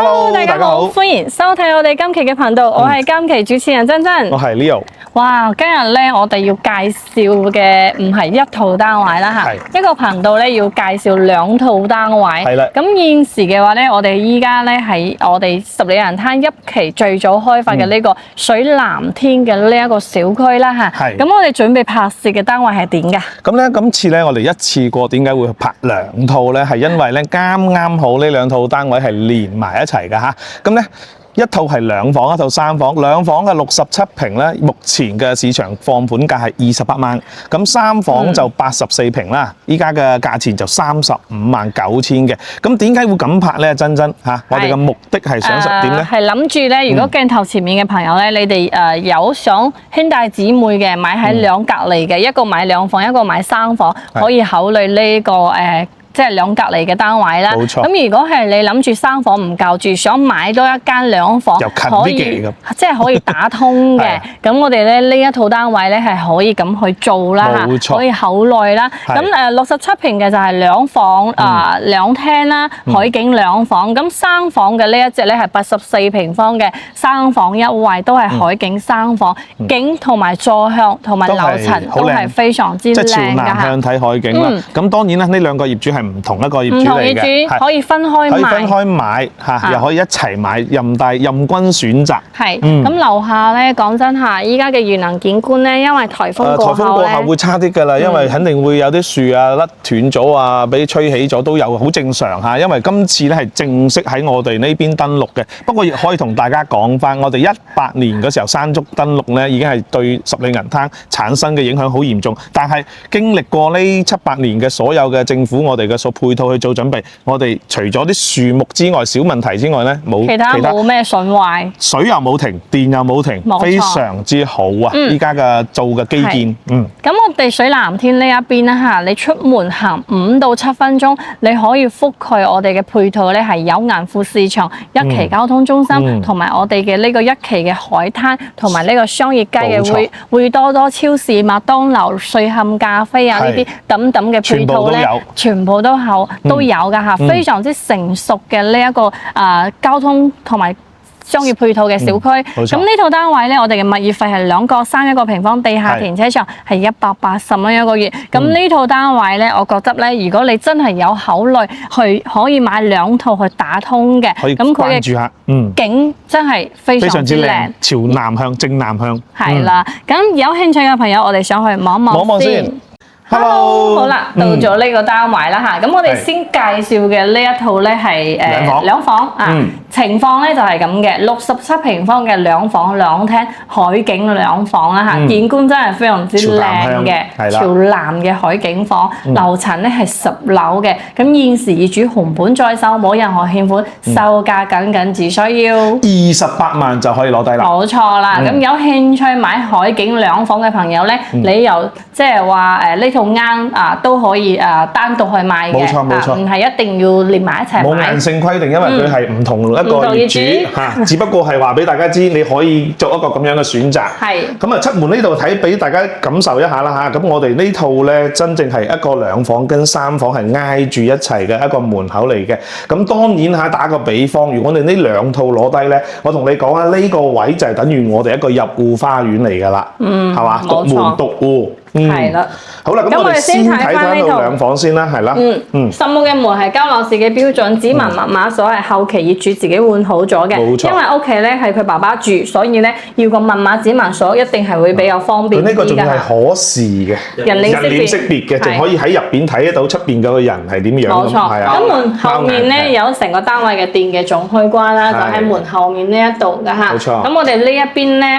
Hello， 大家好，歡迎收睇我哋今期嘅頻道，我係今期主持人珍珍，我係 Leo。哇，今日咧我哋要介紹嘅唔係一套單位啦嚇，一個頻道咧要介紹兩套單位。係啦。咁現時嘅話咧，我哋依家咧喺我哋十里洋灘一期最早開發嘅呢個水藍天嘅呢一個小區啦嚇。係。咁我哋準備拍攝嘅單位係點㗎？咁咧今次咧我哋一次過點解會拍兩套咧？係因為咧啱好呢兩套單位係連埋一齊㗎嚇。咁咧。一套係兩房，一套三房。兩房嘅67平咧，目前嘅市場放盤價係28萬。咁三房就84平啦，依家嘅價錢就359000嘅。咁點解會咁拍咧？珍珍嚇，我哋嘅目的係想實點咧？係諗住咧，如果鏡頭前面嘅朋友咧，你哋有想兄弟姊妹嘅買喺兩隔離嘅，一個買兩房，一個買三房，可以考慮呢個即係兩隔離嘅單位啦。冇錯。咁如果係你諗住三房唔夠住，想買多一間兩房，可以即係可以打通嘅。咁我哋咧呢一套單位咧係可以咁去做啦，可以考慮啦。咁67平嘅就係兩房兩廳啦，海景兩房。咁三房嘅呢一隻咧係84平方嘅三房一衛，都係海景三房，景同埋座向同埋樓層都係非常之靚㗎。即係朝南向睇海景啦。咁當然啦，呢兩個業主係唔同一個業主嚟嘅，唔同業主可以分開買，可以分開買嚇，又可以一齊買，任君選擇。係，咁樓下咧講真嚇，依家嘅元能景觀咧，因為颱風過後會差啲㗎啦，因為肯定會有啲樹啊甩斷咗啊，俾吹起咗都有，好正常嚇。因為今次咧係正式喺我哋呢邊登陸嘅，不過亦可以同大家講翻，我哋18年嗰時候山竹登陸咧，已經係對十里洋灘產生嘅影響好嚴重，但係經歷過呢7、8年嘅所有嘅政府，我哋嘅配套去做準備，我哋除咗啲樹木之外，小問題之外咧，冇其他冇咩損壞，水又冇停，電又冇停，非常之好啊！依家嘅做嘅基建，咁我哋水藍天呢一邊啦嚇，你出門行5到7分鐘，你可以覆蓋我哋嘅配套咧，係有銀富市場、一期交通中心，同埋我哋嘅呢個一期嘅海灘，同埋呢個商業街嘅會多多超市、麥當勞、瑞幸咖啡啊呢啲等等嘅配套咧，全部都有㗎嚇，非常之成熟嘅呢一個交通同埋商業配套嘅小區。咁呢套單位咧，我哋嘅物業費係2個3一個平方，地下停車場係180蚊一個月。咁呢套單位咧，我覺得咧，如果你真係有考慮去可以買兩套去打通嘅，咁佢嘅景真係非常之靚，朝南向正南向。係啦，咁有興趣嘅朋友，我哋上去望望先。Hello， 好啦，到咗呢個單位啦嚇，咁我哋先介紹嘅呢一套咧係兩房啊，情況咧就係咁嘅，67平方嘅兩房兩廳海景兩房啦嚇，景觀真係非常之靚嘅，朝南嘅海景房，樓層咧係10樓嘅，咁現時業主紅本在手，冇任何欠款，售價僅只需要28萬就可以攞低啦。冇錯啦，咁有興趣買海景兩房嘅朋友咧，你又即係話呢套啱都可以單獨去買嘅，冇錯，唔係一定要連埋一齊買。冇硬性規定，因為佢係唔同一個業主嚇，只不過係話俾大家知，你可以做一個咁樣嘅選擇。係。咁啊，出門呢度睇俾大家感受一下啦嚇。咁我哋呢套咧，真正係一個兩房跟三房係挨住一齊嘅一個門口嚟嘅。咁當然嚇，打個比方，如果你呢兩套攞低咧，我同你講啊，呢個位就係等於我哋一個入戶花園嚟㗎啦，係嘛？獨門獨戶。係啦，好啦，咁我哋先睇翻呢套兩房先啦，係啦。實木嘅門係交樓市嘅標準，指紋密碼鎖係後期業主自己換好咗嘅。冇錯，因為屋企咧係佢爸爸住，所以咧要個密碼指紋鎖一定係會比較方便啲㗎。佢呢個仲係可視嘅，人臉識別嘅，仲可以喺入邊睇得到出邊嗰個人係點樣。冇錯，咁門後面咧有成個單位嘅電嘅總開關啦，就喺門後面呢一度㗎嚇。冇錯。咁我哋呢一邊咧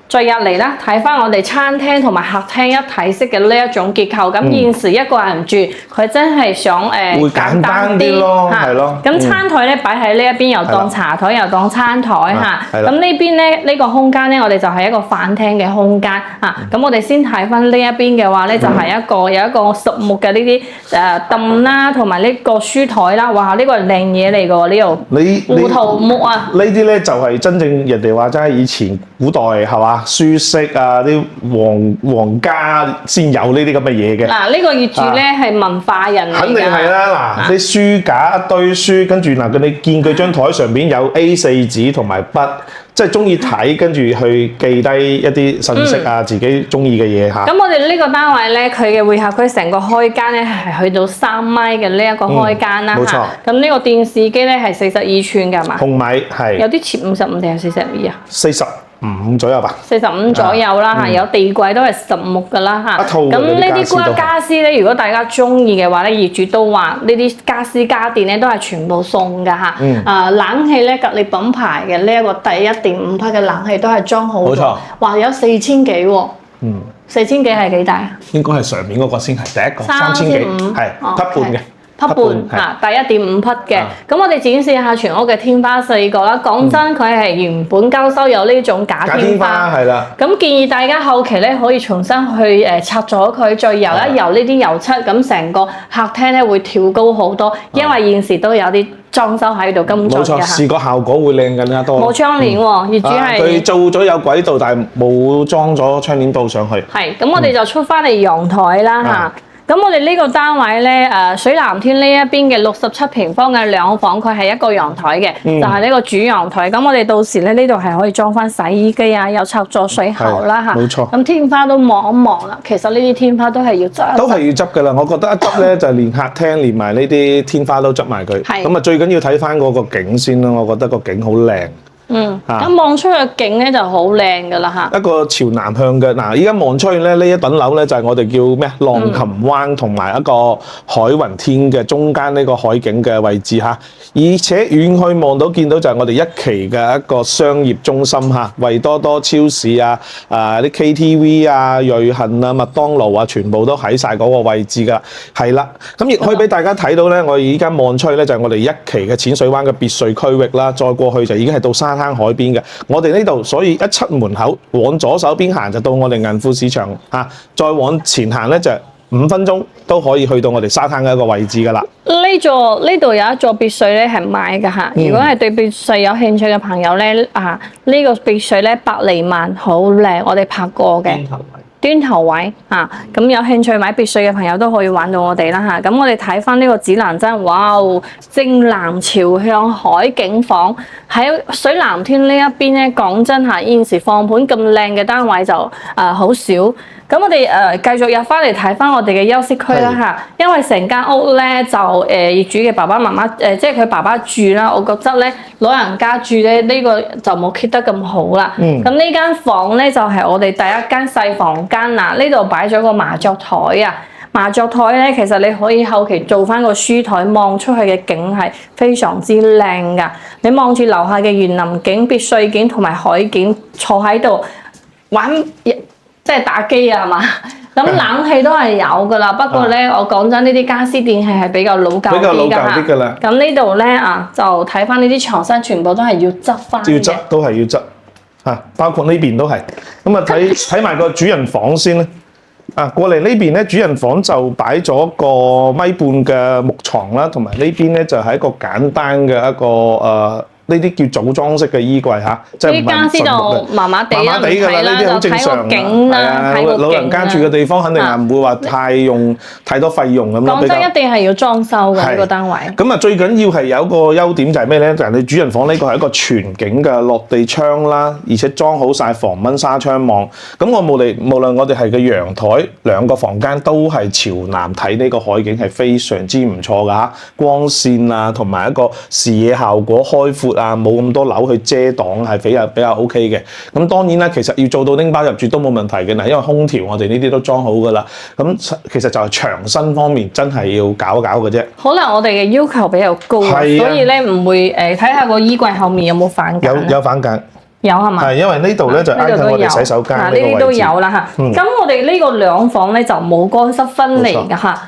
再入嚟啦，睇翻我哋餐廳同埋客廳一體式嘅呢一種結構。咁現時一個人住，佢真係想會簡單啲咯，係咯。咁餐台咧擺喺呢一邊，又當茶台，又當餐台嚇。咁呢邊咧呢個空間咧，我哋就係一個飯廳嘅空間嚇。咁我哋先睇翻呢一邊嘅話咧，就係有一個實木嘅呢啲凳啦，同埋呢個書台啦。哇！呢個係靚嘢嚟㗎喎，呢度胡桃木啊。呢啲咧就係真正人哋話齋以前古代係嘛？舒適啊，啲皇家先有呢啲咁嘅嘢嘅。嗱，呢個業主咧係文化人嚟㗎。肯定係啦，嗱，啲書架一堆書，跟住嗱，你見佢張台上邊有 A4 紙同埋筆，即係中意睇，跟住去記低一啲信息啊，自己中意嘅嘢嚇。咁我哋呢個單位咧，佢嘅會客區成個開間咧係去到3米嘅呢一個開間啦。冇錯。咁呢個電視機咧係42寸㗎嘛？紅米係。有啲切55定係42啊？45左右吧。45左右啦嚇，有地櫃都係實木㗎啦嚇。一套嘅咁呢啲家私咧，如果大家中意嘅話咧，業主都話呢啲家私家電咧都係全部送㗎嚇。冷氣咧，格力品牌嘅呢一個第1.5匹嘅冷氣都係裝好咗。冇錯。話有4000幾喎。4000幾係幾大啊？應該係上面嗰個先係第一個3000幾，係匹半嘅。匹半啊，第1.5匹嘅。咁我哋展示下全屋嘅天花4個啦。講真，佢係原本交收有呢種假天花，係啦。咁建議大家後期咧可以重新去拆咗佢，再油一油呢啲油漆，咁成個客廳咧會跳高好多。因為現時都有啲裝修喺度跟進嘅。冇錯，視覺效果會靚更加多。冇窗簾喎，業主係佢做咗有軌道，但係冇裝咗窗簾布上去。係，咁我哋就出翻嚟陽台啦嚇。咁我哋呢個單位咧，水藍天呢一邊嘅67平方嘅2房，佢係一個陽台嘅，就係呢個主陽台。咁我哋到時咧呢度係可以裝翻洗衣機啊，有插座水喉啦嚇。冇錯。咁天花都望一望啦，其實呢啲天花都係要執。都係要執㗎啦，我覺得一執咧就連客廳連埋呢啲天花都執埋佢。係。咁啊最緊要睇翻嗰個景先啦，我覺得個景好靚。咁望出去嘅景咧就好靚㗎啦嚇。一個朝南向嘅嗱，依家望出去咧呢一棟樓咧就係我哋叫咩浪琴灣同埋一個海雲天嘅中間呢個海景嘅位置嚇，而且遠去望到見到就係我哋一期嘅一個商業中心嚇，維多多超市啊、啲 KTV 啊、瑞幸啊、麥當勞啊，全部都喺晒嗰個位置㗎。係啦，咁亦可以俾大家睇到咧，我依家望出去咧就係我哋一期嘅淺水灣嘅別墅區域啦，再過去就已經係到沙灘海邊嘅。我哋呢度所以一出門口往左手邊行就到我哋銀富市場嚇，再往前行咧就5分鐘都可以去到我哋沙灘嘅一個位置㗎啦。呢度有一座別墅咧係賣㗎嚇，如果係對別墅有興趣嘅朋友咧呢個別墅咧百利萬好靚，我哋拍過嘅。端頭位啊，咁有興趣買別墅嘅朋友都可以玩到我哋啦嚇。咁我哋睇翻呢個指南針，哇！正南朝向海景房喺水藍天呢一邊咧，講真嚇，現時放盤咁靚嘅單位就好少。咁我哋繼續入翻嚟睇翻我哋嘅休息區啦嚇，因為成間屋咧就業主嘅爸爸媽媽即係佢爸爸住啦，我覺得咧老人家住咧呢個就冇 keep 得咁好啦。咁呢間房咧就係我哋第一間細房間嗱，呢度擺咗個麻雀台啊，麻雀台咧其實你可以後期做翻個書台，望出去嘅景係非常之靚噶。你望住樓下嘅園林景、別墅景同埋海景，坐喺度玩。即係打機啊嘛，咁冷氣都係有㗎啦。不過咧，我講真，呢啲家私電器係比較老舊啲㗎啦。咁呢度咧就睇翻呢啲床身，全部都係要執翻嘅。要執都係要執嚇，包括呢邊都係。咁啊睇埋個主人房先啦。過嚟呢邊咧，主人房就擺咗個米半嘅木床啦，同埋呢邊咧就係一個簡單嘅一個呢啲叫組裝式嘅衣櫃嚇，即係唔係家私就麻麻地啦，睇啦，呢啲好正常嘅。係啊，老人家住嘅地方肯定係唔會話太多費用咁樣。講真，一定係要裝修嘅呢個單位。咁啊，最緊要係有一個優點就係咩咧？就係你主人房呢個係一個全景嘅落地窗啦，而且裝好晒防蚊紗窗網。咁無論我哋係個陽台兩個房間都係朝南睇呢個海景係非常之唔錯㗎嚇，光線啊同埋一個視野效果開闊。冇咁多樓去遮擋係比較 OK 嘅。咁當然啦，其實要做到拎包入住都冇問題嘅嗱，因為空調我哋呢啲都裝好㗎啦。咁其實就係牆身方面真係要搞一搞嘅啫。可能我哋嘅要求比較高，所以咧唔會睇下個衣櫃後面有冇反架。有反架。有係嘛？係因為呢度咧就挨近我哋洗手間呢個位置。呢啲都有啦嚇。咁我哋呢個兩房咧就冇乾濕分離㗎嚇。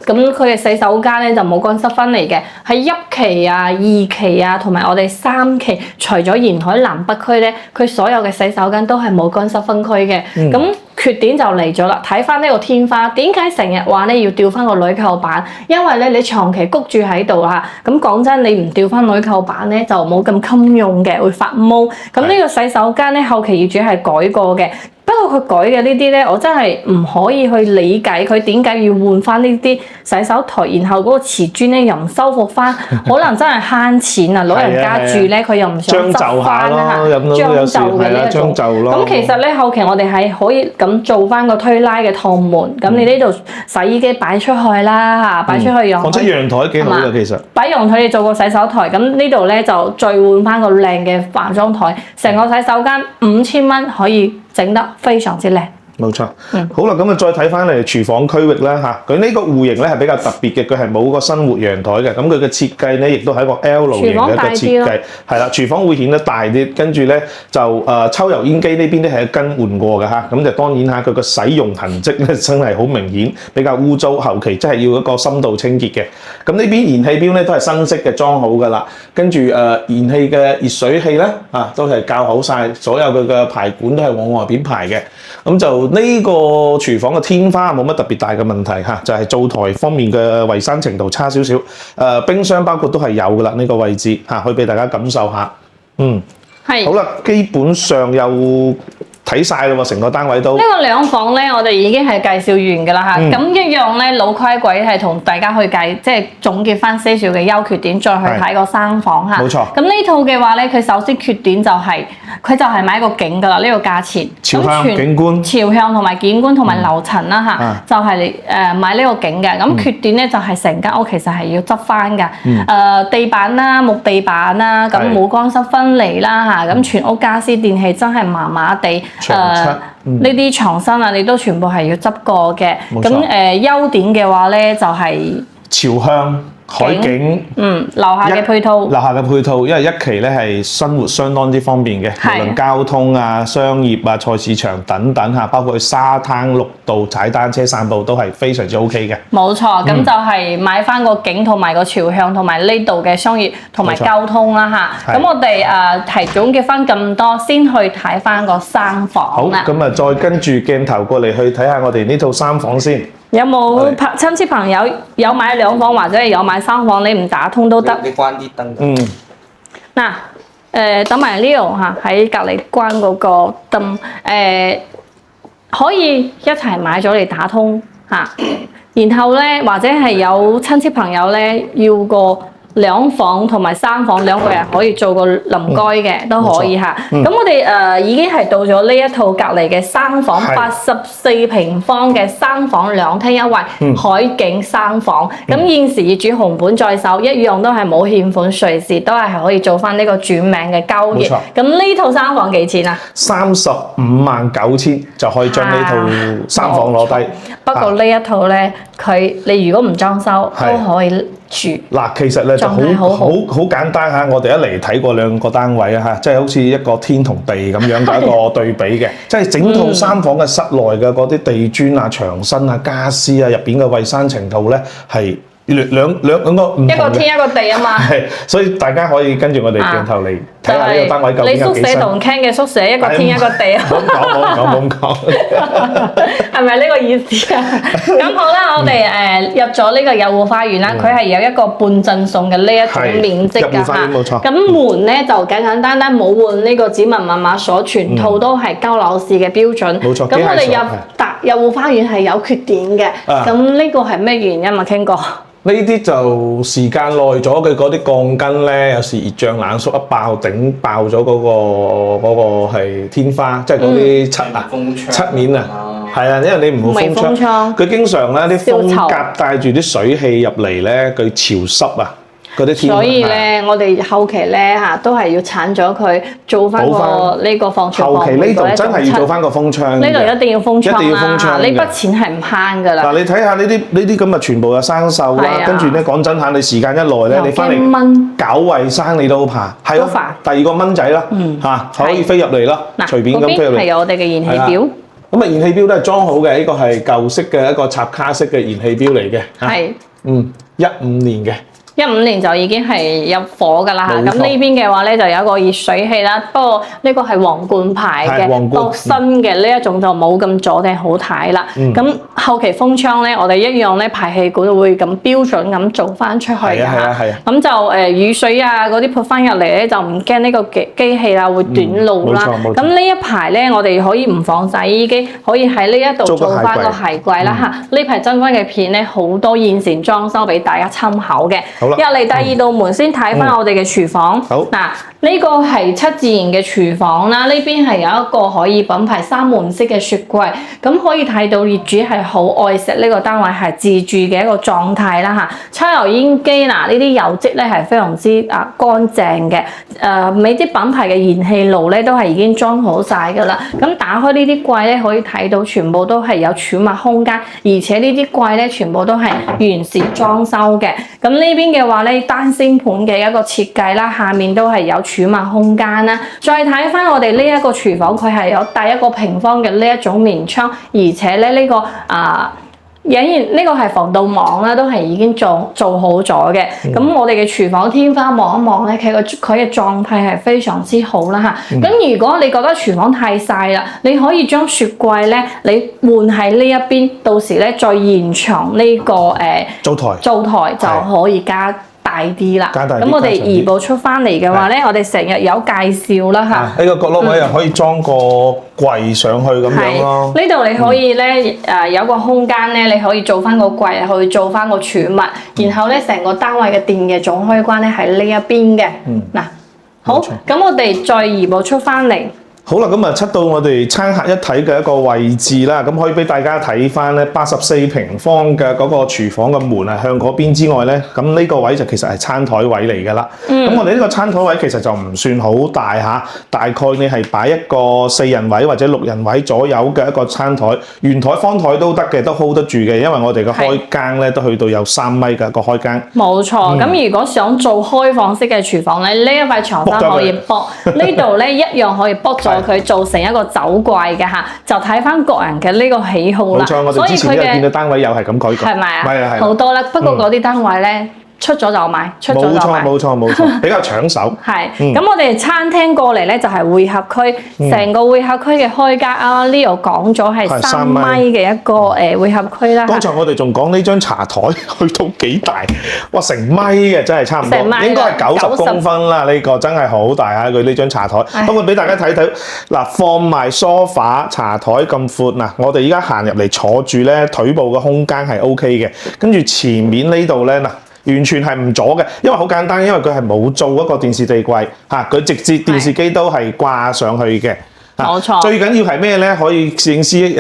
咁佢嘅洗手間咧就冇乾濕分離嘅，喺1期啊、2期啊同埋我哋3期，除咗沿海南北區咧，佢所有嘅洗手間都係冇乾濕分區嘅。咁缺點就嚟咗啦。睇翻呢個天花，點解成日話咧要吊翻個壘扣板？因為咧你長期谷住喺度嚇，咁講真，你唔吊翻壘扣板咧就冇咁襟用嘅，會發毛。咁呢個洗手間咧後期業主係改過嘅。不過佢改嘅呢啲咧，我真係唔可以去理解佢點解要換翻呢啲洗手台，然後嗰個瓷磚咧又唔修復翻，可能真係慳錢啊！老人家住咧，佢又唔想執翻啦嚇，將就嘅呢一種。咁其實咧後期我哋係可以咁做翻個推拉嘅趟門，咁你呢度洗衣機擺出去啦嚇，擺出去用。放出陽台幾好嘅其實。擺陽台你做個洗手台，咁呢度咧就再換翻個靚嘅化妝台，成個洗手間5000蚊可以。整得非常之靚，冇錯。好啦，咁啊再睇翻嚟廚房區域啦嚇，佢呢個戶型咧係比較特別嘅，佢係冇個生活陽台嘅，咁佢嘅設計咧亦都係一個 L 型嘅一個設計，係啦，廚房會顯得大啲，跟住咧就抽油煙機呢邊咧係更換過嘅嚇，咁就當然嚇佢個使用痕跡咧真係好明顯，比較污糟，後期真係要一個深度清潔嘅。咁呢邊燃氣錶咧都係新式嘅裝好㗎啦，跟住燃氣嘅熱水器咧都係校好晒，所有佢嘅排管都係往外邊排嘅。咁就呢個廚房嘅天花冇乜特別大嘅問題嚇，就係灶台方面嘅衞生程度差少少。冰箱包括都係有㗎啦，呢個位置嚇，可以俾大家感受下。係。好啦，基本上又睇晒啦喎，成個單位都。呢個兩房咧，我哋已經係介紹完㗎啦嚇。咁一樣咧，老規矩係同大家去即係總結翻些少嘅優缺點，再去睇個生房嚇。冇錯。咁呢套嘅話咧，佢首先缺點就係佢就係買個景㗎啦，呢個價錢。朝向景觀。朝向同埋景觀同埋樓層啦嚇，就係買呢個景嘅。咁缺點咧就係成間屋其實係要執翻㗎。地板啦、木地板啦，咁冇乾濕分離啦嚇，咁全屋家私電器真係麻麻地。呢啲床身啊，你都全部係要執過嘅。咁優點嘅話咧，就係朝向海景，樓下嘅配套，因為一期咧係生活相當之方便嘅，無論交通啊、商業啊、菜市場等等嚇，包括去沙灘、綠道、踩單車、散步都係非常之 OK 嘅。冇錯，咁就係買翻個景同埋個朝向同埋呢度嘅商業同埋交通啦嚇。咁我哋係總結翻咁多，先去睇翻個生房啦。好，咁啊再跟住鏡頭過嚟去睇下我哋呢套生房先。有冇親戚朋友有買兩房或者係有買三房，你唔打通都得。你關啲燈。嗱，等埋 Leo 嚇喺隔離關嗰個燈，可以一齊買咗嚟打通嚇。然後咧，或者係有親戚朋友咧要個兩房同埋三房兩個人可以做個臨居嘅都可以嚇。咁我哋已經係到咗呢一套隔離嘅生房，84平方嘅生房2廳1衛海景生房。咁現時業主紅本在手，一樣都係冇欠款，隨時都係可以做翻呢個轉名嘅交易。咁呢套生房幾錢啊？359000就可以將呢套生房攞低。不過呢一套咧，你如果唔裝修都可以住。嗱，其實咧就好簡單嚇，我哋一嚟睇過兩個單位啊嚇，即係好似一個天同地咁樣嘅一個對比嘅，即係整套三房嘅室內嘅嗰啲地磚啊、牆身啊、傢俬啊、入邊嘅衞生程度咧係兩個唔同嘅，一個天一個地啊嘛。係，所以大家可以跟住我哋鏡頭嚟睇下呢個單位究竟有幾新。你宿舍同 Ken 嘅宿舍一個天一個地啊！冇講，係咪呢個意思啊？咁好啦，我哋入咗呢個友戶花園啦，佢係有一個半贈送嘅呢一種面積㗎嚇。冇錯。咁門咧就簡簡單單冇換呢個指紋密碼鎖，全套都係交樓市嘅標準。冇錯。咁我哋友戶花園係有缺點嘅，咁呢個係咩原因啊？Ken哥？呢啲就時間耐咗嘅嗰啲鋼筋咧，有時熱脹冷縮一爆頂爆咗嗰個係天花，即係嗰啲漆面啊，係啊，因為你唔好封窗，佢經常咧啲風夾帶住啲水氣入嚟咧，佢潮濕啊。所以咧，我哋後期咧都係要剷咗佢，做翻個呢個防潮防霉。後期呢度真係要做翻個封窗。呢度一定要封窗啦，一定要封窗。呢筆錢係唔慳㗎啦。嗱，你睇下呢啲咁啊，全部有生鏽啦。跟住咧，講真下，你時間一耐咧，你翻嚟搞衞生你都怕。係咯。第二個蚊仔啦，可以飛入嚟啦，隨便咁飛入嚟。係我哋嘅燃氣表。咁啊，燃氣表都係裝好嘅，呢個係舊式嘅一個插卡式嘅燃氣表嚟嘅。係。15年嘅。15年就已經係入伙㗎啦嚇。咁呢邊嘅話咧就有一個熱水器啦，不過呢個係皇冠牌嘅，到新嘅呢一種就冇咁阻埞好睇啦。咁後期封窗咧，我哋一樣咧排氣管會咁標準咁做翻出去㗎嚇。咁就雨水啊嗰啲潑翻入嚟咧，就唔驚呢個機器啦會短路啦。咁呢一排咧，我哋可以唔放洗衣機，可以喺呢一度做翻個鞋櫃啦嚇。呢排真君嘅片咧好多現成裝修俾大家參考嘅。入嚟第二道門先睇翻我哋嘅廚房。嗱，呢個係七自然嘅廚房啦，呢邊係有一個可以品牌三門式嘅雪櫃，咁可以睇到業主係好愛惜呢個單位係自住嘅一個狀態啦嚇。抽油煙機嗱，呢啲油漬咧係非常之乾淨嘅。每啲品牌嘅燃氣爐咧都係已經裝好晒㗎啦。咁打開呢啲櫃咧，可以睇到全部都係有儲物空間，而且呢啲櫃咧全部都係完善裝修嘅。咁呢邊嘅話咧，單星盤嘅一個設計啦，下面都係有儲物空間啦。再睇翻我哋呢一個廚房，佢係有帶一個平方嘅呢一種面窗，而且咧呢個隱形呢個係防盜網啦，都係已經做好咗嘅。咁我哋嘅廚房天花望一望咧，佢嘅狀態係非常之好啦嚇。咁如果你覺得廚房太細啦，你可以將雪櫃咧，你換喺呢一邊，到時咧再延長呢個灶台就可以加大啲啦。咁我哋移步出翻嚟嘅話咧，我哋成日有介紹啦嚇。呢個角落位又可以裝個櫃上去咁樣咯。呢度你可以咧有個空間咧，你可以做翻個櫃去做翻個儲物，然後咧成個單位嘅電嘅總開關咧喺呢一邊嘅。嗱，好，咁我哋再移步出翻嚟。好啦，咁啊出到我哋餐客一體嘅一個位置啦，咁可以俾大家睇翻咧84平方嘅嗰個廚房嘅門啊，向嗰邊之外咧，咁呢個位就其實係餐台位嚟㗎啦。咁我哋呢個餐台位其實就唔算好大嚇，大概你係擺一個4人位或者6人位左右嘅一個餐台，圓台方台都得嘅，都 hold 得住嘅，因為我哋嘅開間咧都去到有3米嘅一個開間。冇錯，咁如果想做開放式嘅廚房咧，呢一塊床單可以卜，呢度咧一樣可以卜咗。佢做成一個酒櫃嘅嚇，就睇翻個人嘅呢個喜好啦。冇錯，我哋之前都有見到單位有係咁改過。係咪啊？係啊係。好多啦，不過嗰啲單位咧出咗就買，出咗就買。冇錯，比較搶手。係。咁我哋餐廳過嚟咧就係會客區，成個會客區嘅開間啊，Leo 講咗係3米嘅一個會客區啦。剛才我哋仲講呢張茶台去到幾大，哇成米嘅真係差唔多，應該係90公分啦。呢個真係好大啊！佢呢張茶台，不過俾大家睇睇嗱，放埋梳化茶台咁闊嗱，我哋而家行入嚟坐住咧，腿部嘅空間係 OK 嘅，跟住前面呢度咧嗱。完全係唔阻嘅，因為好簡單，因為佢係冇做一個電視地櫃嚇，佢直接電視機都係掛上去嘅。冇錯。最緊要係咩咧？可以攝影師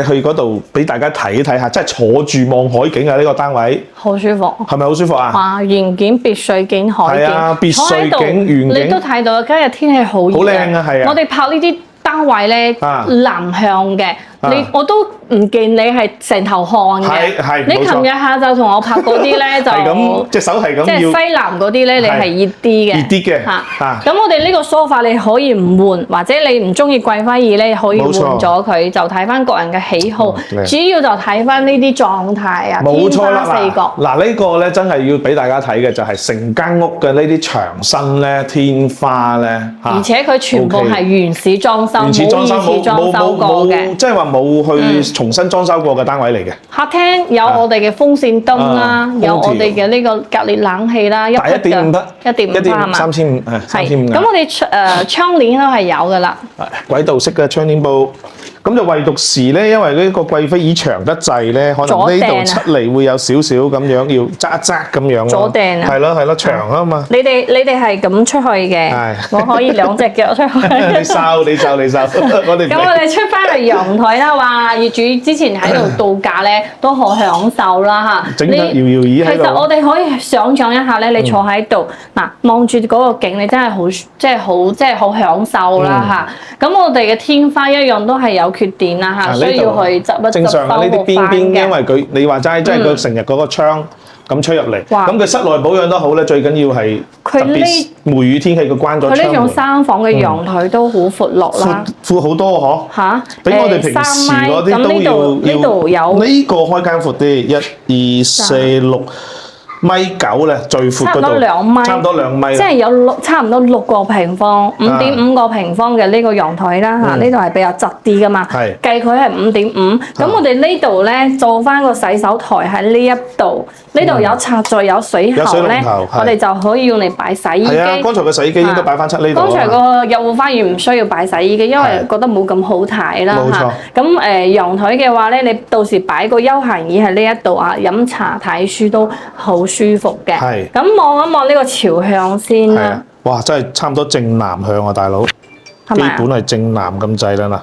去嗰度俾大家睇一睇下，即係坐住望海景啊！呢個單位好舒服，係咪好舒服啊？哇！遠景、別墅景、海景，係啊，別墅景、遠景，你都睇到今日天氣好熱，好靚啊！係啊，我哋拍呢啲單位咧，南向嘅。我都唔見你係成頭汗嘅，你琴日下晝同我拍嗰啲咧就係咁，隻手係咁，即係西南嗰啲咧，你係熱啲嘅，熱啲嘅嚇。咁我哋呢個梳化你可以唔換，或者你唔中意貴輝椅咧，可以換咗佢，就睇翻個人嘅喜好。主要就睇翻呢啲狀態啊，天花四角。嗱呢個咧真係要俾大家睇嘅就係成間屋嘅呢啲牆身咧、天花咧，而且佢全部係原始裝修，冇二次裝修過嘅，即係話冇去重新裝修過嘅單位嚟嘅。客廳有我哋嘅風扇燈啦，有我哋嘅呢個隔熱冷氣啦，大1.5匹，1.5匹係嘛？3500，係3500。咁我哋窗簾都係有㗎啦。軌道式嘅窗簾布。咁就唯獨是咧，因為呢個貴妃椅長得滯咧，可能呢度出嚟會有少少咁樣要側一側咁樣咯。左掟啊！係咯，長啊嘛。你哋係咁出去嘅，我可以2隻腳出去。你收，我哋。咁我哋出翻嚟陽台啦，話業主之前喺度度假咧，都好享受啦嚇。整得搖搖椅喺度。其實我哋可以想像一下咧，你坐喺度嗱，望住嗰個景，你真係好享受啦嚇。咁我哋嘅天花一樣都係有缺點啦嚇，需要去執一執正常呢啲邊，因為你話齋，即係佢成日嗰個窗咁吹入嚟，咁佢室內保養得好咧，最緊要係特別梅雨天氣佢關咗窗門。佢呢種3房嘅陽台都好闊落啦，闊好多嗬。嚇，比我哋平時嗰啲都要。呢度有呢個開間闊啲，1、2、4、6。1.9咧，最闊嗰度，差唔多2米，即係有差唔多6個平方，5.5個平方嘅呢個陽台啦嚇，呢度係比較窄啲噶嘛，計佢係5.5，咁我哋呢度咧做翻個洗手台喺呢一度，呢度有插座有水喉咧，我哋就可以用嚟擺洗衣機。係啊，剛才個洗衣機應該擺翻出呢度。剛才個幼護花園唔需要擺洗衣機，因為覺得冇咁好睇啦嚇。咁陽台嘅話咧，你到時擺個休閒椅喺呢一度啊，飲茶睇書都好舒服嘅。係。咁望一望呢個朝向先啦。哇！真係差唔多正南向啊，大佬。基本係正南咁滯啦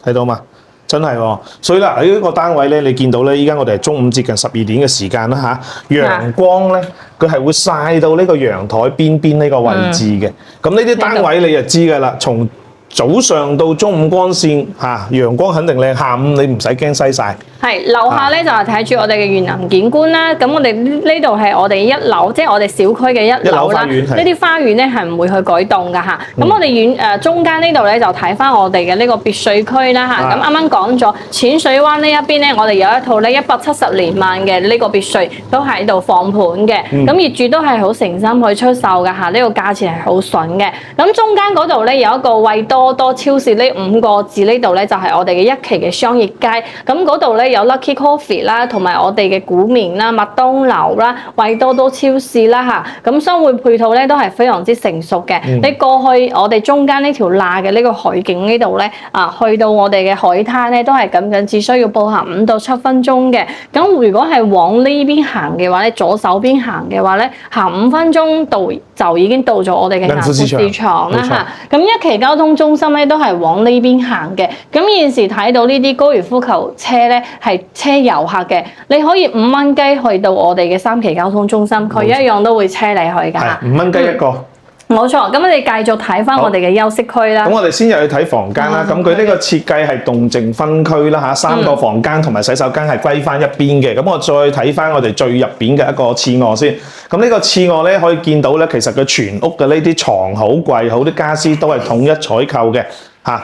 嗱，睇到嘛？真係喎。所以啦，喺呢個單位咧，你見到咧，依家我哋係中午接近12點嘅時間啦嚇，陽光咧，佢係會曬到呢個陽台邊邊呢個位置嘅。咁呢啲單位你就知㗎啦，從早上到中午光線嚇，陽光肯定靚，下午你唔使驚西曬。係樓下咧就係睇住我哋嘅園林景觀啦。咁我哋呢度係我哋1樓，即係我哋小區嘅1樓啦。呢啲花園咧係唔會去改動㗎嚇。咁我哋中間呢度咧就睇翻我哋嘅呢個別墅區啦嚇。咁啱啱講咗淺水灣呢一邊咧，我哋有一套咧170年萬嘅呢個別墅都喺度放盤嘅。咁業主都係好誠心去出售㗎嚇，呢個價錢係好筍嘅。咁中間嗰度咧有一個惠多多超市呢5個字呢度咧就係我哋嘅1期嘅商業街。咁嗰度咧有 Lucky Coffee 啦，同埋我哋嘅古麵啦、麥當勞啦、惠多多超市啦嚇，咁生活配套咧都係非常之成熟嘅。你過去我哋中間呢條罅嘅呢個海景呢度咧，去到我哋嘅海灘咧都係僅只需要步行5到7分鐘嘅。咁如果係往呢邊行嘅話咧，左手邊行嘅話咧，行5分鐘就已經到咗我哋嘅銀富市場啦嚇。咁1期交通中心咧都係往呢邊行嘅。咁現時睇到呢啲高爾夫球車咧係車遊客嘅，你可以5蚊雞去到我哋嘅3期交通中心，佢一樣都會車你去㗎。係5蚊雞一個。冇錯，咁我哋繼續睇翻我哋嘅休息區啦。咁我哋先入去睇房間啦。咁佢呢個設計係動靜分區啦嚇，3個房間同埋洗手間係歸翻一邊嘅。咁我再睇翻我哋最入邊嘅一個次臥先。咁呢個次臥咧可以見到咧，其實佢全屋嘅呢啲床好櫃好啲家私都係統一採購嘅嚇。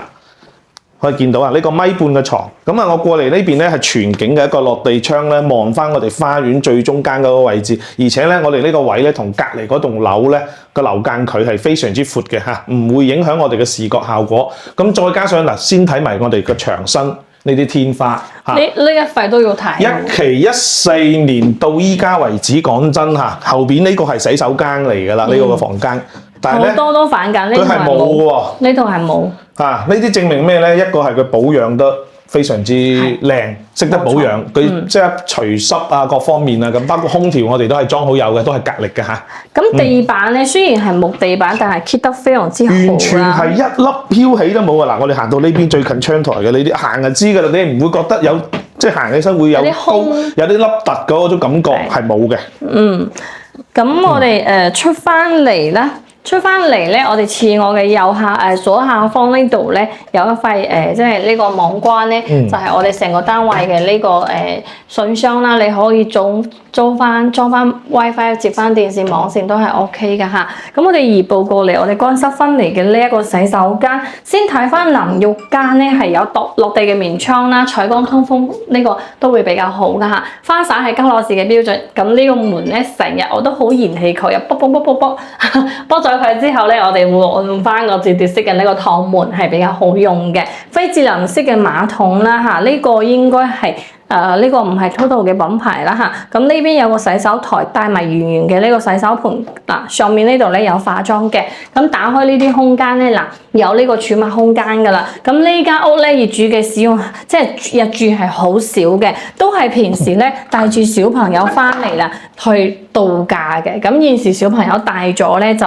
可以見到啊，呢個1.5米嘅床。咁啊，我過嚟呢邊咧係全景嘅一個落地窗咧，望翻我哋花園最中間嗰個位置。而且咧，我哋呢個位咧同隔離嗰棟樓咧個樓間距係非常之闊嘅嚇，唔會影響我哋嘅視覺效果。咁再加上嗱，先睇埋我哋嘅牆身呢啲天花嚇。呢一塊都要睇。1期14年到依家為止，講真嚇，後邊呢個係洗手間嚟㗎啦，呢個個房間。但係咧，好多都反緊，呢度係冇喎。呢度係冇。呢啲證明咩咧？一個係佢保養得非常之靚，識得保養，佢即係除濕啊各方面啊咁，包括空調我哋都係裝好有嘅，都係格力嘅嚇。咁地板咧雖然係木地板，但係 keep 得非常之好啦。完全係一粒飄起都冇啊！嗱，我哋行到呢邊最近窗台嘅呢啲，行就知㗎啦，你唔會覺得有即係行起身會有高有啲凹凸嗰種感覺係冇嘅。咁我哋出翻嚟啦。出翻嚟咧，我哋次臥嘅右下左下方呢度咧有一塊即係呢個網關咧，就係我哋成個單位嘅呢個信箱啦。你可以裝翻 WiFi 接翻電視網線都係 OK 㗎嚇。咁我哋移步過嚟，我哋乾濕分離嘅呢一個洗手間，先睇翻淋浴間咧係有落地嘅棉窗啦，採光通風呢個都會比較好㗎嚇。花灑係嘉諾士嘅標準，咁呢個門咧成日我都好嫌棄佢，又卜咗佢之後咧，我哋會換翻個摺疊式嘅呢個趟門係比較好用嘅，非智能式嘅馬桶啦嚇，呢個應該係。呢個唔係 Total 嘅品牌啦嚇，咁呢邊有個洗手台帶埋圓圓嘅呢個洗手盆，上面呢度咧有化妝嘅，咁打開呢啲空間咧有呢個儲物空間㗎啦。咁呢間屋咧業主嘅使用即係入住係好少嘅，都係平時咧帶住小朋友翻嚟啦去度假嘅。咁現時小朋友大咗咧就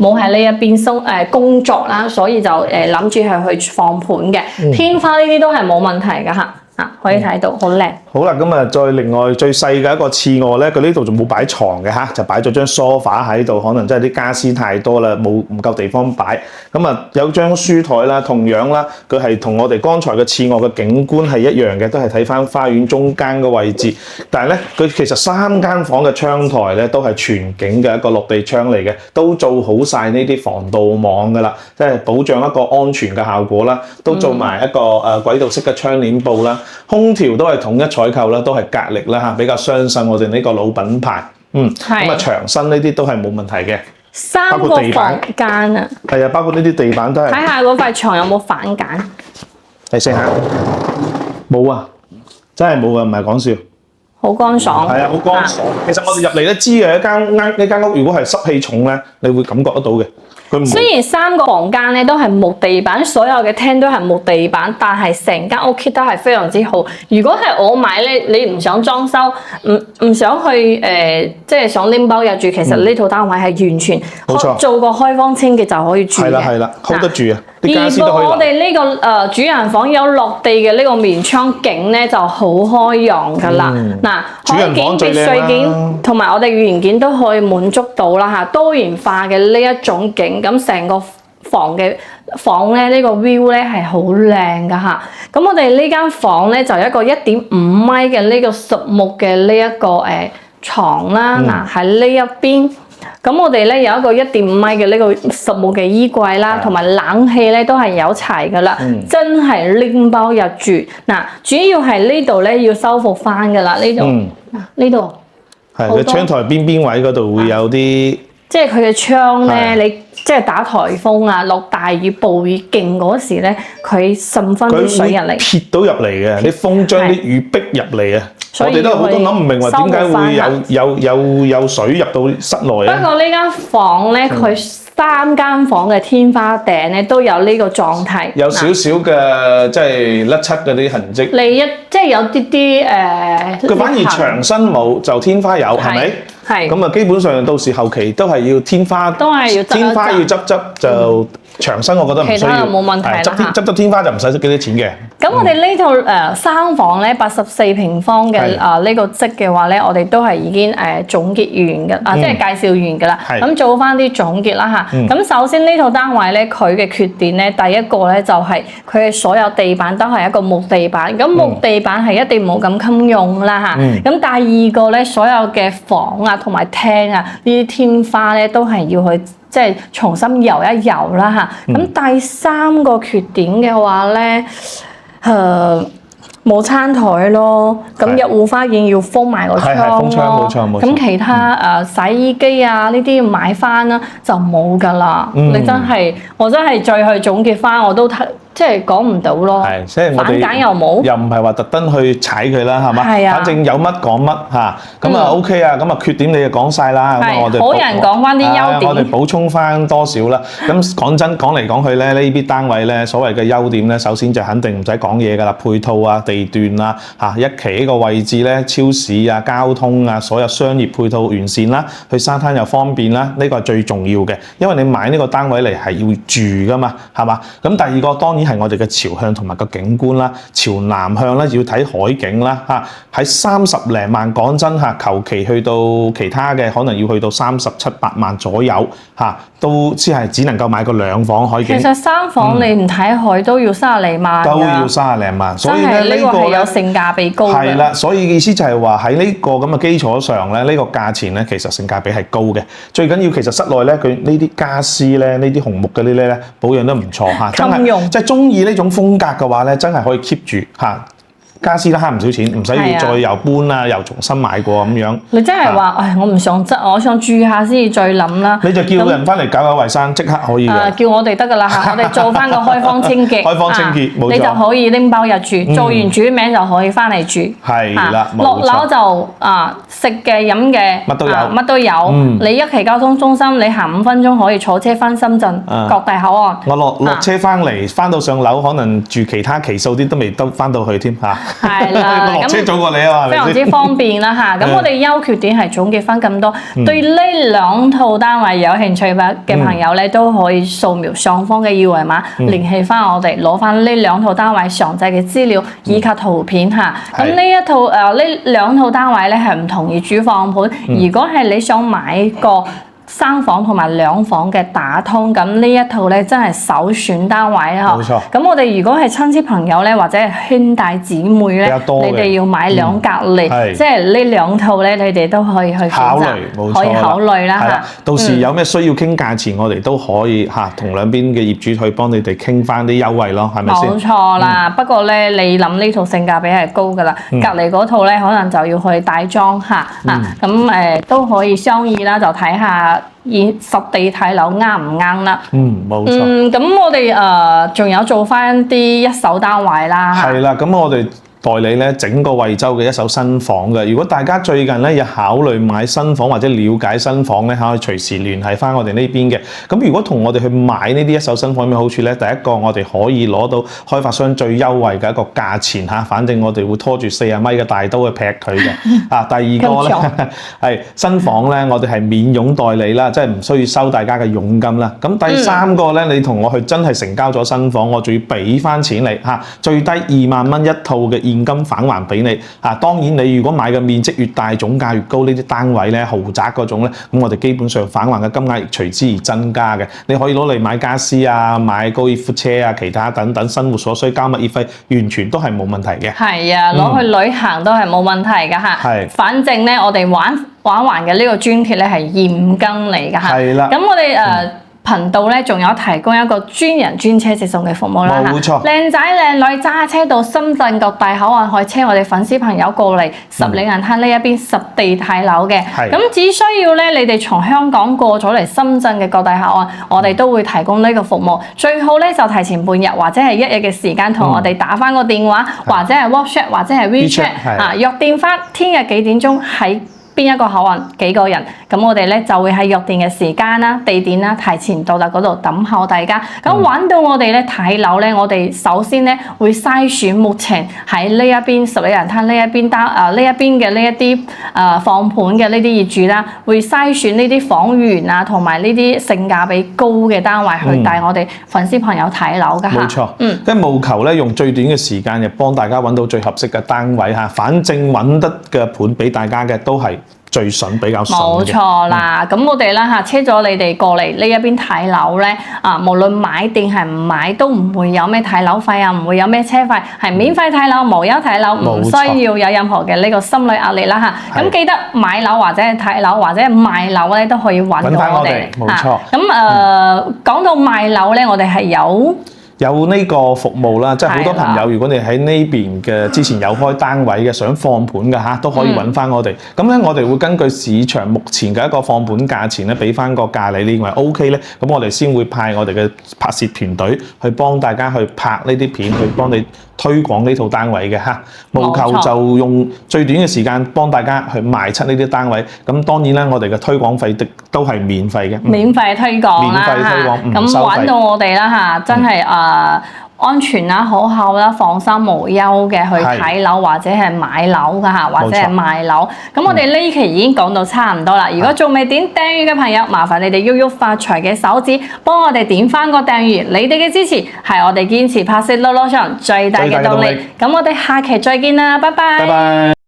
冇喺呢一邊工作啦，所以就諗住係去放盤嘅。天花呢啲都係冇問題㗎嚇。可以睇到好靚。好啦，咁啊，再另外最細嘅一個次臥咧，佢呢度就冇擺床嘅嚇，就擺咗張梳化喺度，可能真係啲家私太多啦，唔夠地方擺。咁啊，有張書台啦，同樣啦，佢係同我哋剛才嘅次臥嘅景觀係一樣嘅，都係睇翻花園中間嘅位置。但係咧，佢其實3間房嘅窗台咧都係全景嘅一個落地窗嚟嘅，都做好晒呢啲防盜網㗎啦，即係保障一個安全嘅效果啦，都做埋一個軌道式嘅窗簾布啦。空調都係統一採購啦，都係格力啦嚇，比較相信我哋呢個老品牌。咁啊牆身呢啲都係冇問題嘅。三個房間啊，係啊，包括呢啲地板都係。睇下嗰塊牆有冇反揀？睇先嚇，冇啊，真係冇啊，唔係講笑。好乾爽。係啊，好乾爽。其實我哋入嚟都知嘅，一間屋如果係濕氣重咧，你會感覺得到嘅。雖然三個房間咧都係木地板，所有嘅廳都係木地板，但係成間屋 keep 得係非常之好。如果係我買咧，你唔想裝修，唔想去即係想拎包入住，其實呢套單位係完全做個開荒清潔就可以住嘅。係啦，hold 得住啊！而我哋呢個主人房有落地嘅呢個面窗景咧就好開揚㗎啦。嗱，海景別墅景同埋我哋原件都可以滿足到啦嚇，多元化嘅呢一種景。咁成個房咧，呢個 view 咧係好靚㗎嚇。咁我哋呢間房咧就一個1.5米嘅呢個實木嘅呢一個牀啦。嗱喺呢一邊，咁我哋咧有一個1.5米嘅呢個實木嘅衣櫃啦，同埋冷氣咧都係有齊㗎啦。真係拎包入住。嗱，主要係呢度咧要修復翻㗎啦。呢度係佢窗台邊位嗰度會有啲。即係佢嘅窗咧，你即係打颱風啊、落大雨、暴雨勁嗰時咧，佢滲翻啲水入嚟，撇到入嚟嘅，啲風將啲雨逼入嚟啊！我哋都好多諗唔明話點解會有水入到室內啊！不過呢間房咧，佢3間房嘅天花頂咧都有呢個狀態，有少少嘅即係甩漆嗰啲痕跡。即係有啲佢反而牆身冇，就天花有，係咪？係。咁啊，基本上到時後期都係要天花，天花要執就牆身，我覺得唔需要。其他又冇問題啦。執天花就唔使幾多錢嘅。咁我哋呢套三房咧84平方嘅呢個積嘅話咧，我哋都係已經總結完嘅，即係介紹完㗎啦。咁做翻啲總結啦嚇。咁首先呢套單位咧，佢嘅缺點咧，第一個咧就係佢嘅所有地板都係一個木地板，咁木地板係一定冇咁襟用啦嚇。咁第二個咧，所有嘅房啊同埋廳啊呢啲天花咧都係要去即係重新油一油啦嚇。咁第三個缺點嘅話咧，冇餐台咯，咁入戶花園要封埋個窗咯。冇錯。咁其他洗衣機啊呢啲要買翻啦，就冇㗎啦。我真係再去總結翻，我都即係講唔到咯。係，即係我哋反揀又冇，又唔係話特登去踩佢啦，係嘛？係啊。反正有乜講乜嚇，咁啊 OK 啊，咁啊缺點你就講晒啦。咁我哋好人講翻啲優點。我哋補充翻多少啦？咁講真講嚟講去咧，呢啲單位咧所謂嘅優點咧，首先就肯定唔使講嘢㗎啦，配套啊、地段啊、一期呢個位置咧，超市啊、交通啊，所有商業配套完善啦，去沙灘又方便啦，呢個係最重要嘅。因為你買呢個單位嚟係要住㗎嘛，係嘛？咁第二個當然係我哋嘅朝向同埋個景觀啦，朝南向咧要睇海景啦嚇，喺30零萬講真嚇，求其去到其他嘅可能要去到37、8萬左右嚇，都只能夠買個2房海景。其實3房你唔睇海都要30零萬，都要30零萬，所以咧呢個係有性價比高嘅。係啦，所以意思就係話喺呢個咁嘅基礎上咧，呢個價錢咧其實性價比係高嘅。最緊要其實室內咧佢呢啲家私咧，呢啲紅木嗰啲咧保養得唔錯嚇，真係即係中意呢種風格嘅話咧，真係可以 keep 住嚇。家私都慳唔少錢，唔使要再又搬啊，又重新買過咁樣。你真係話，唉，我唔想執，我想住下先至再諗啦。你就叫人翻嚟搞衞生，即刻可以嘅。叫我哋得㗎啦嚇，我哋做翻個開荒清潔。開荒清潔，冇錯。你就可以拎包入住，做完煮名就可以翻嚟住。係啦，落樓就食嘅飲嘅乜都有，乜都有。你一期交通中心，你行5分鐘可以坐車翻深圳各大口岸。我落車翻嚟，翻到上樓，可能住其他期數啲都未得翻到去添嚇。係啦，落車早過你啊嘛，非常之方便啦嚇。咁我哋優缺點係總結翻咁多，對呢2套單位有興趣嘅朋友咧，都可以掃描上方嘅二維碼，聯繫翻我哋，攞翻呢2套單位詳細嘅資料以及圖片嚇。咁呢2套單位咧係唔同意主放盤，如果係你想買個3房同埋2房嘅打通，咁呢一套咧真係首選單位啦。冇錯。咁我哋如果係親戚朋友咧，或者係兄弟姊妹咧，你哋要買兩隔離，即係呢2套咧，你哋都可以去考慮，冇錯，可以考慮啦嚇。到時有咩需要傾價錢，我哋都可以嚇同兩邊嘅業主去幫你哋傾翻啲優惠咯，係咪先？冇錯啦，不過咧你諗呢套性價比係高㗎啦，隔離嗰套咧可能就要去帶裝嚇咁都可以商議啦，就睇下實地睇樓啱唔啱啦。冇錯。咁我哋仲有做翻啲一手單位啦。係啦，咁我哋代理咧整個惠州嘅一手新房嘅。如果大家最近咧有考慮買新房或者了解新房咧，可以隨時聯繫翻我哋呢邊嘅。咁如果同我哋去買呢啲一手新房有咩好處咧？第一個我哋可以攞到開發商最優惠嘅一個價錢嚇，反正我哋會拖住40米嘅大刀去劈佢嘅。第二個咧係新房咧，我哋係免佣代理啦，即係唔需要收大家嘅佣金啦。咁第三個咧，你同我去真係成交咗新房，我仲要俾翻錢你嚇，最低2萬蚊一套嘅現金返還俾你嚇。當然你如果買嘅面積越大，總價越高，呢啲單位咧豪宅嗰種咧，咁我哋基本上返還嘅金額亦隨之而增加嘅。你可以攞嚟買家私啊、買高爾夫車啊、其他等等生活所需交物業費，完全都係冇問題嘅。係啊，攞去旅行都係冇問題㗎嚇。係，反正咧我哋玩還嘅呢個津貼咧係現金嚟㗎嚇。係啦。咁我哋頻道咧仲有提供一個專人專車接送嘅服務啦，冇錯。靚仔靚女揸車到深圳各大口岸，可以車我哋粉絲朋友過嚟十里銀灘呢一邊實地睇樓嘅。咁只需要咧你哋從香港過咗嚟深圳嘅各大口岸，我哋都會提供呢個服務。最好咧就提前半日或者係1日嘅時間同我哋打翻個電話，或者係 WhatsApp 或者係 WeChat 約定翻聽日幾點鐘喺邊一個口岸幾個人，咁我哋咧就會喺約定嘅時間啦、地點啦，提前到達嗰度等候大家。咁玩到我哋咧睇樓咧，我哋首先咧會篩選目前喺呢一邊十里銀灘呢一邊呢一邊嘅呢一啲放盤嘅呢啲業主啦，會篩選呢啲房源啊，同埋呢啲性價比高嘅單位去帶我哋粉絲朋友睇樓㗎嚇。冇錯，即係務求咧用最短嘅時間，就幫大家揾到最合適嘅單位嚇。反正揾得嘅盤俾大家嘅都係最筍比較筍嘅。冇錯啦，咁我哋啦嚇車咗你哋過嚟呢一邊睇樓咧，無論買定係唔買都唔會有咩睇樓費啊，唔會有咩車費，係免費睇樓、無憂睇樓，唔需要有任何嘅呢個心理壓力啦嚇。咁記得買樓或者係睇樓或者係賣樓咧都可以揾到我哋。冇錯。咁講到賣樓咧，我哋係有呢個服務啦，即係好多朋友，如果你喺呢邊嘅之前有開單位嘅，想放盤嘅嚇，都可以揾翻我哋。咁咧，我哋會根據市場目前嘅一個放盤價錢咧，俾翻個價你認為 OK 咧，咁我哋先會派我哋嘅拍攝團隊去幫大家去拍呢啲片，去幫你推廣呢套單位嘅嚇。務求就用最短嘅時間幫大家去賣出呢啲單位。咁當然啦，我哋嘅推廣費都係免費嘅。免費推廣啦嚇。咁玩到我哋啦嚇，真係安全啦、可靠啦、放心無憂嘅去睇樓或者係買樓㗎嚇，或者係賣樓。咁我哋呢期已經講到差唔多啦。如果仲未點訂閱嘅朋友，麻煩你哋喐喐發財嘅手指，幫我哋點翻個訂閱。你哋嘅支持係我哋堅持拍攝碌碌上最大嘅動力。咁我哋下期再見啦，拜拜。